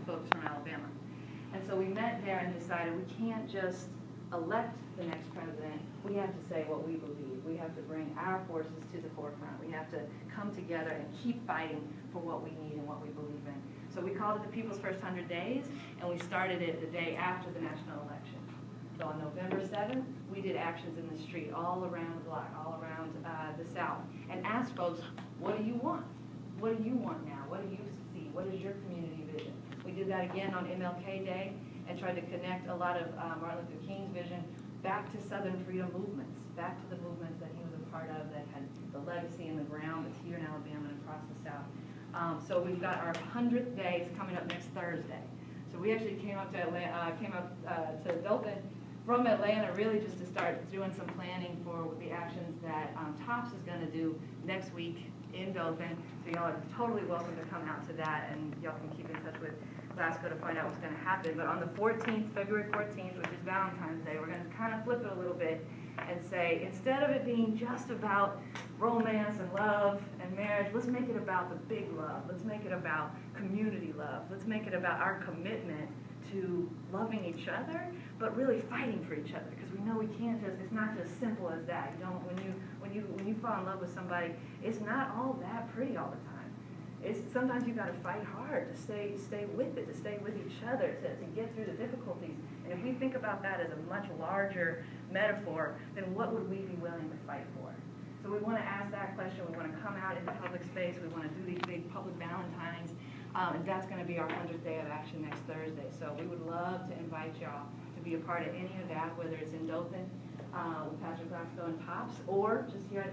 folks from Alabama. And so we met there and decided we can't just elect the next president. We have to say what we believe. We have to bring our forces to the forefront. We have to come together and keep fighting for what we need and what we believe in. So we called it the People's First 100 Days, and we started it the day after the national election. So on November 7th, we did actions in the street all around the block, all around the South, and asked folks, what do you want? What do you want now? What do you see? What is your community vision? We did that again on MLK Day and tried to connect a lot of Martin Luther King's vision back to Southern freedom movements, back to the movements that he was a part of that had the legacy in the ground that's here in Alabama and across the South. So we've got our 100th days coming up next Thursday. So we actually came up to Atlanta, to Dothan from Atlanta really just to start doing some planning for the actions that TOPS is going to do next week in Dothan. So y'all are totally welcome to come out to that, and y'all can keep in touch with Glasgow to find out what's going to happen. But on the 14th, February 14th, which is Valentine's Day, we're going to kind of flip it a little bit and say, instead of it being just about romance and love and marriage, let's make it about the big love. Let's make it about community love. Let's make it about our commitment to loving each other, but really fighting for each other, because we know we can't just, it's not just simple as that. You don't, when you fall in love with somebody, it's not all that pretty all the time. Sometimes you got to fight hard to stay with it, to stay with each other, to get through the difficulties. And if we think about that as a much larger metaphor, then what would we be willing to fight for? So we want to ask that question. We want to come out into public space. We want to do these big public Valentines. And that's going to be our 100th day of action next Thursday. So we would love to invite y'all to be a part of any of that, whether it's in Dothan with Pastor Glasgow and TOPS, or just here at